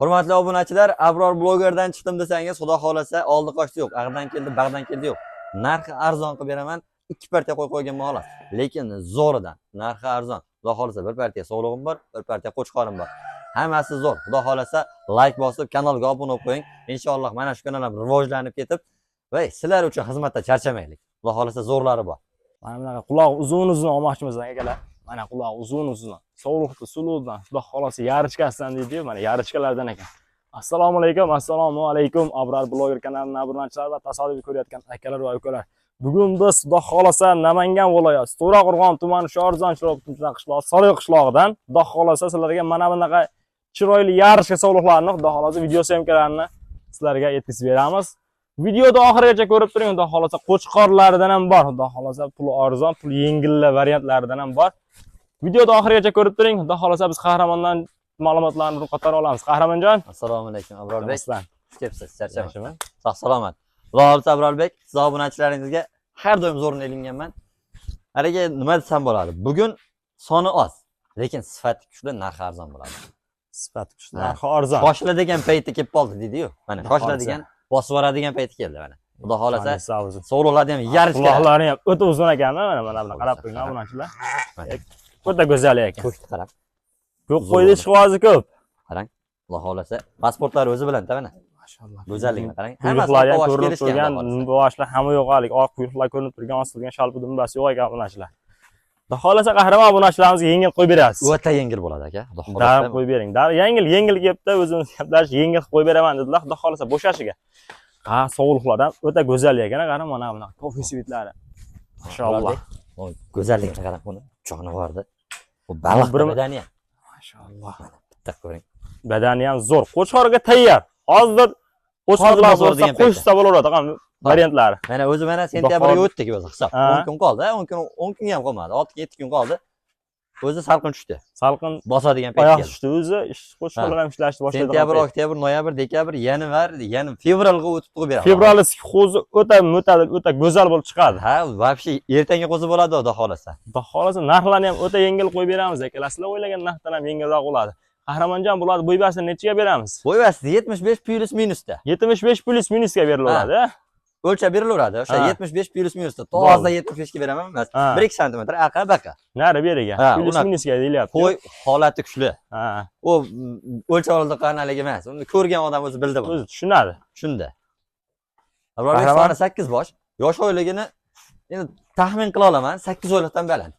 Hurmatli obunachilar, Abror blogerdan chiqdim desangiz, xudo xolasa, oldi qochdi yo'q, ag'dan keldi, bag'dan keldi yo'q. Narxi arzon qilib beraman, 2 partiya qo'ygan xolos. Lekin zo'ridan, narxi arzon. Xudo xolasa bir partiya sog'lig'im bor, bir partiya qo'chqorim bor. Hammasi zo'r. Xudo xolasa, like bosib, kanalga obuna bo'lib qo'ying. Inshaalloh mana shu kanal ham rivojlanib ketib, va sizlar uchun xizmatda charchamaylik. Xudo xolasa zo'rlari bor. Mana bunaqa quloq uzun olmoqchimiz akalar. Mana quloq uzun. Sog'liqli suluvdan, xudo xolasa yarichkasidan deydi-yu, mana yarichkalardan ekan. Assalomu alaykum. Abror bloger kanalining obunachilar va tasodifiy ko'rayotgan akalar va ukalar. Bugun biz xudo xolasa Namangan viloyati To'raqo'rg'on tumani Shorzon qishlog'i, Sariq qishlog'idan xudo xolasa sizlarga mana bunaqa chiroyli yarichka sog'liqlarni xudo xolasa video syomkalarini sizlarga yetkazib beramiz. Videoda oxirigacha ko'rib turing, xudo xolasa qo'chqorlaridan ham bor, xudo xolasa pul arzon, pul yengil variantlaridan ham bor. Videoda oxirigacha ko'rib turing, xudo xolasa biz qahramondan ma'lumotlarni ro'yxatdan olamiz. Qahramonjon, Assalomu alaykum Abrorbek. Kepsiz, charchamayman. Sog' salomat. Xudo xolasa Abrorbek, siz obunachilaringizga har doim zo'rini ilinganman. Hariga nima desam bo'ladi? Bugun soni oz, lekin sifati kuchli, narxi arzon bo'ladi. Sifati kuchli, narxi arzon. Shoshiladigan payti kelib qoldi deydi-yu. Mana shoshiladigan, bosib yuboradigan payti keldi mana. Xudo xolasa, sog'liqlarni ham yarichka. Quloqlari ham o'ta uzun ekanmi? Mana buni qarab qo'ying, obunachilar. O'ta go'zal ekan. Ko'kni qarab. Ko'p qo'ydi ishqibozi ko'p. Qarang, Xudo xolasa, pasportlari o'zi bilan-da mana. Mashalloh. Go'zalligini qarang. Quyruqlar ham ko'rinib turgan, boshlar hamma yo'qalik, oq quyruqlar ko'rinib turgan, osilgan shalpi dumbasi yo'q ekan obunachilar. Xudo xolasa qahramon obunachilarimizga yengil qo'yib berasiz. O'ta yengil bo'ladi aka. Xudo xolasa. Darib qo'yib bering. Yengil kelibdi, o'zimiz gaplash yengil qo'yib beraman dedilar. Xudo xolasa bo'shashiga. Sog'liqlardan o'ta go'zal ekan, qarang mana bunaqa kofe svitlari. Mashalloh. Go'zalligini qarang buni. Jonivordi. Bu baliq badani ham. Mashalloh. Bitta ko'ring. Badani ham zo'r. Qo'chqorga tayyor. Hozir qo'chqorlar bo'lsa qo'shsa bo'laveradi, variantlari. Mana o'zi mana sentyabrga o'tdik o'zi hisob. 10 kun qoldi, 10 kunga ham qolmadi. 6-7 kun qoldi. O'zi salqin tushdi. Salqin bosadigan payt keldi. Tushdi o'zi, qo'chqorlar ham ishlashni boshladi. Sentyabr, oktyabr, noyabr, dekabr, yanvar, fevralga o'tib turib beradi. Fevralda qo'zi o'ta go'zal bo'lib chiqadi. Ha, вообще ertangi qo'zi bo'ladi, xudo xolasa. Xudo xolasa narxlarni ham o'ta yengil qo'yib beramiz akalar. Sizlar o'ylagan narxdan ham yengilroq bo'ladi. Qahramonjon bo'ladi, bo'ybasini nechaga beramiz? Bo'ybasi 75 plus minusda. 75 plus minusga berilaveradi. O'lchab berilaveradi. O'sha 75 plus minusda. To'g'rizda 75 ga beraman emas. 1-2 sm aqa baqa. Nari beriga. Plus minusga deyilyapti. Qo'y holati kuchli. Ha. U o'lchab oldi qanalik emas. Uni ko'rgan odam o'zi bildi buni. O'zi tushunadi. Shunda. Abror soni 8 bosh. Yosh oyligini endi taxmin qila olaman, 8 oylikdan baland.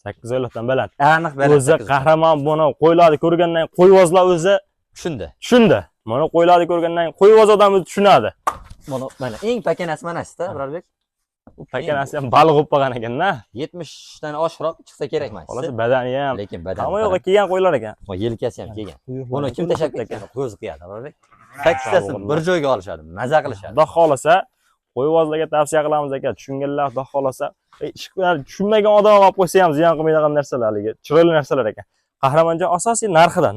8 oylikdan baland. Aniq baland. O'zi qahramon buni qo'ylarni ko'rgandan qo'yvozlar o'zi tushundi. Mana qo'ylarni ko'rgandan qo'yvoz odam o'zi tushunadi. Mana eng pakanasi mana sizda, Abrorbek. Bu pakanasi ham baliq bo'lib qolgan ekan-da. 70 dan oshiqroq chiqsa kerak mana. Xolasa badani ham. Lekin badani. Hamma yo'qqa kelgan qo'ylar ekan. Yelkasi ham kelgan. Buni kim tashab ketgan? Qo'zi qiyadi, Abrorbek. 8tasi bir joyga olishadi, maza qilishadi. Xudo xolasa qo'yvozlarga tavsiya qilamiz aka. Tushunganlar, xudo xolasa tushunmagan odam olib qo'ysa ham ziyon qilmaydigan narsalar, chiroyli narsalar ekan. Qahramonjon asosiy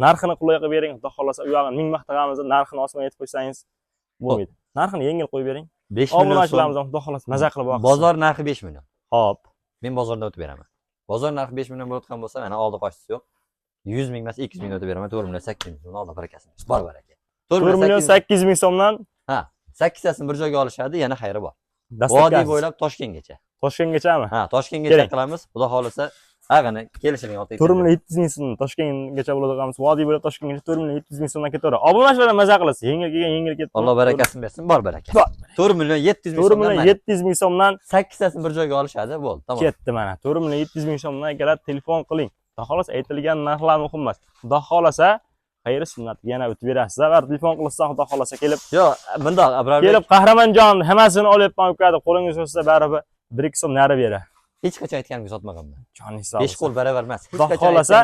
narxini qulay qilib bering. Xudo xolasa u yog'ini ming maqtag'amiz, narxini osmon yetib qo'ysangiz bo'lmaydi. Narxini yengil qo'yib bering. 5 million. Obunachilarimiz xudo xolasa maza qilib boqsin. Bozor narxi 5 million. Xo'p. Men bozorda o'tib beraman. Bozor narxi 5 million bo'layotgan bo'lsa, mana oldi qochisi yo'q. 100 ming emas, 200 ming o'tib beraman. 4 million 8 ming so'mdan oldi barakasini. Bor baraka. 4 million 800 ming so'mdan. Ha, 8tasini bir joyga olishadi, yana xayri bor. Vodiy bo'ylab Toshkentgacha. Toshkentgachami? Ha, Toshkentgacha qilamiz. Xudo xolasa, ag'ini kelishining oldi. 4 million 700 ming so'm Toshkentgacha bo'ladigan vodiy bo'ylab Toshkentgacha 4 million 700 ming so'mdan ketaveradi. Obunachilar maza qilasiz. Yengil kelgan yengil ketdi. Alloh barakasini bersin, bor baraka. 4 million 700 ming so'mdan. 4 million 700 ming so'mdan 8tasini bir joyga olishadi, bo'ldi, tamom. Ketdi mana. 4 million 700 ming so'mdan keladi, telefon qiling. Xudo xolasa aytilgan narxlar muhim emas. Xudo xolasa xayri sunnat yana o'tib berasiz. Agar telefon qilsa xudo xolasa kelib. Yo'q, bundoq Abrorbek. Kelib qahramonjon hammasini olyapman ukadi, qo'lingiz bo'lsa baribir 1-2 so'm nari beradi. Hech qachon aytganimga sotmaganman. Joningiz sog' bo'lsin. 5 qo'l baravar emas. Hech Xudo qachon xolasa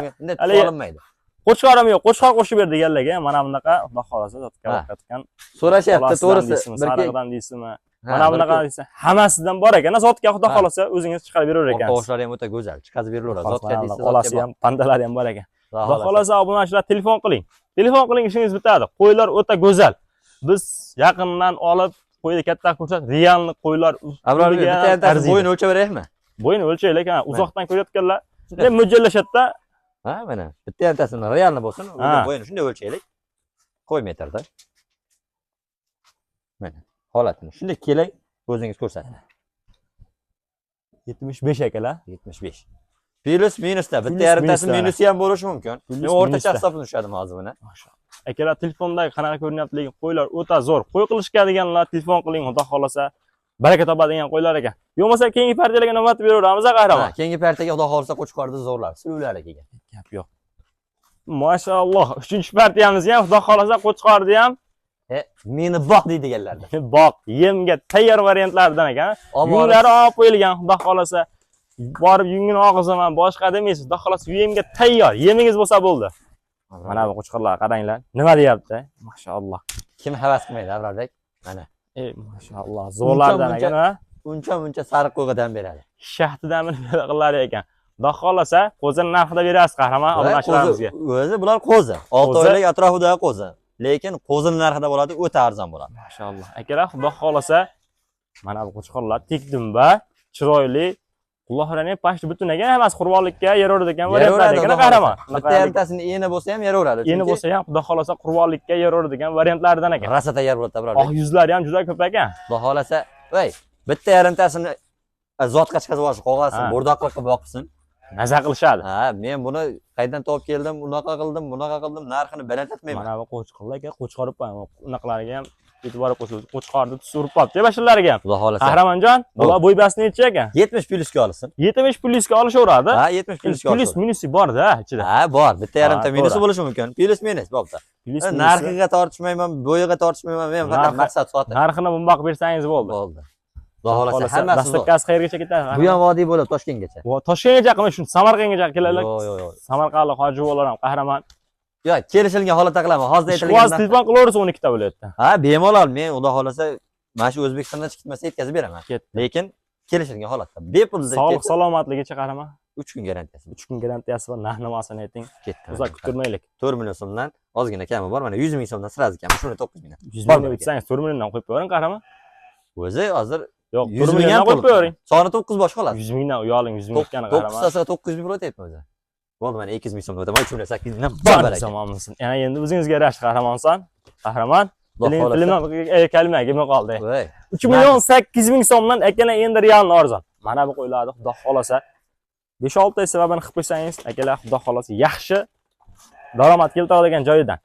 olinmaydi. Qo'chqorim yo'q, qo'chqor qo'shib ber deganlarga mana bunaqa xudo xolasa sotgan. So'rashyapti, to'g'risi. Sariqdan deysizmi? Mana bunaqa deysa, hammasidan bor ekan. Zotga xudo xolasa o'zingiz chiqarib beraver ekansiz. Tovushlar ham o'ta go'zal, chiqarib beraveradi. Zotga deysiz, olasi ham, pandalari ham bor ekan. Xudo xolasa obunachilar telefon qiling. Telefon qiling, ishingiz bitadi. Qo'ylar o'ta go'zal. Biz yaqindan olib qo'yni katta ko'rsat, realni qo'ylar. Abrorbek, bitta bo'yni o'lchab beraylikmi? Bo'yni o'lchaylik, uzoqdan ko'rayotganlar mo'ljallashadi-da. Ha, mana bitta yartasini realni bo'lsin, Ha. bo'yini shunday o'lchaylik. Qo'y metrda. Mana holatini shunday kelay, o'zingiz ko'rsating. 75 akalar. 75. Plus minusda bitta Plus yartasi minusda. minusi ham bo'lishi mumkin. Plus Men o'rtacha minusda. hisobini ushladim hozir buni. Mashalloh. Akalar telefondagi qanaqa ko'rinyapti, lekin qo'ylar o'ta zo'r. Qo'y qilishadiganlar telefon qiling, xudo xolasa baraka topadigan qo'ylar ekan. Bo'lmasa keyingi partiyalarga navbat beraveramiz, qahramon. Keyingi partiyaga xudo xolisa qo'chqorni zo'rlar, suluvlari kelgan. Gap yo'q. Mashalloh, 3-partiyamiz ham xudo xolasa qo'chqorni ham Meni boq deydiganlardan. boq, yemga tayyor variantlardan ekan. Yunglari olib qo'yilgan, xudo xolasa borib yungini og'izaman, boshqa demaysiz. Xudo xolasa yemga tayyor, yemingiz bo'lsa bo'ldi. Mana bu qo'chqorlar qaranglar. Nima deyapti? Mashalloh. Kim havas qilmaydi, Abrarbek? Mana. Mashalloh, zo'rlardan ekan, ha? Uncha sariq qo'ygadan beradi. Shahtidan qilar ekan. Xudo xolasa, qo'zini narxida berasiz, qahramon, obunachilarimizga. O'zi bular qo'zi. 6 Qo'zi. oylik atrofidagi qo'zi. Lekin qo'zini narxida bo'ladi, o'ta arzon bo'ladi. Mashalloh. Akalar, xudo xolasa, mana bu qo'chqorlar tekdimba, chiroyli. Quloqlarning pashti butun ekan, emas qurbonlikka yaraveradigan variantlar ekan, qahramon. Bitta yartasini eni bo'lsa ham yaraveradi. Endi bo'lsa ham, xudo xolasa qurbonlikka yaraveradigan variantlardan ekan. Rasa tayyor bo'ladi, Abrarbek. Oq yuzlari ham juda ko'p ekan. Xudo xolasa, voy, bitta yarimtasini zotga chiqazib olish, qog'azini Ha. bo'rdoqlik qilib boqsin. Maza qilishadi. Ha, men buni qaydan topib keldim, bunaqa qildim, narxini balandlatmayman. Mana bu qo'chqorlar ekan, qo'chqorib unaqalariga ham e'tibor qo'shildi. Qo'chqorni surib qopti bashirlariga ham. Xudo xolasa. Qahramonjon, bular bo'y basti necha ekan? 70 plyusga olsin. 70 plyusga olishaveradi. Ha, 70 plyusga olsin. Plyus minusi bor-da ichida. Ha, bor. Bitta yarimta Ha, minusi to'g'ri. bo'lishi mumkin. Plyus minus bo'pti. Plyus Narxiga tortishmayman, bo'yiga tortishmayman. Men faqat Narxi- maqsad sotib. Narxini bundoq bersangiz bo'ldi. Bo'ldi. Xudo xolasa hammasi bor. Dastlabkasi qayergacha ketadi? Bu ham vodiy bo'lib Toshkentgacha. Toshkentga qilmay shuni Samarqandga keladilar. Yo'q. Samarqandlik hoji bolalar ham qahramon. Yo'q, kelishilgan holatda qilaman. Hozir Ishqiboz aytilgan. telefon qilaversa 12 ta viloyatda. Ha, bemalol men xudo xolasa mana shu O'zbekistondan chiqmasa yetkazib beraman. Ketdi. Lekin kelishilgan holatda bepul Sog'liq salomatligicha qahramon. 3 kun garantiyasi. 3 kun garantiyasi bor. Narx-nimasini ayting. Ketdi. Uzoq kuttirmaylik. 4 million so'mdan ozgina kami bor. Mana 100 ming so'mdan sirazi kami. Shuni 9 mingdan. 100 Bor ming bir o'tsangiz 4 milliondan qo'yib qo'ying qahramon. O'zi hozir Yo'q, 100 4 ming milliondan ham qo'yib qo'ying. Soni 9 boshqa qoladi. 100 mingdan uyoling, 100 ming o'tgani 9 qahramon. tasira 900 ming o'tyapti o'zi. Bo'ldi, mana 200 ming so'm o'taman. 3 million 8 mingdan Bor baraka. zamonimisin. Yana endi o'zingizga yarasha qahramonsan. Qahramon. Tilimdan kalima kelmay qoldi. Voy. 3 million 8 ming so'mdan akalar endi realni arzon. Mana bu qo'ylarni xudo xolasa 5-6 oy sababini qilib qo'ysangiz, akalar xudo xolasa yaxshi daromad keltiradigan joyidan.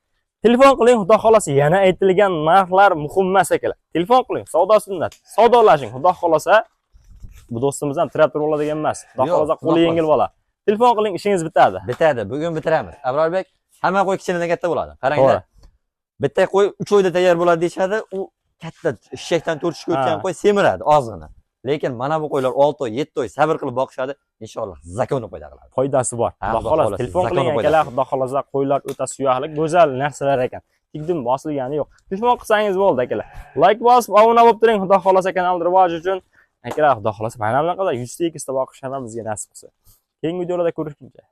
Telefon qiling, xudo xolasa yana aytilgan narxlar muhim emas akalar. Telefon qiling, savdo sunnat. Savdolashing, xudo xolasa bu do'stimiz ham tirab turib oladigan emas. Xudo Yo'q, xolasa xudo qo'li yengil bola. Telefon qiling, ishingiz bitadi. Bitadi. Bugun bitiramiz. Abrarbek, hamma qo'y kichkinadan katta bo'ladi. To'g'ri. Qaranglar. Bitta qo'y 3 oyda tayyor bo'ladi deyshadi. U katta eshakdan 4 tushga o'tgan Ha. qo'y semiradi ozgina. Lekin mana bu qo'ylar 6 oy, 7 oy sabr qilib boqishadi. Inshaalloh zakonni foyda qiladi. Foydasi bor. Ha, Xudo xudo xolos, xolos, telefon zakonni qiling foydasi. akalar, xudo xolosa qo'ylar o'ta suyaqli, go'zal narsalar ekan. Tikdim bosilgani yo'q. Telefon qilsangiz bo'ldi akalar. Like bosib, obuna bo'lib turing, xudo xolosa kanal rivoji uchun. Akalar, xudo xolosa mana bunaqa 100 ta 200 ta boqish ham bizga nasib qilsin. Keyingi videolarda ko'rishguncha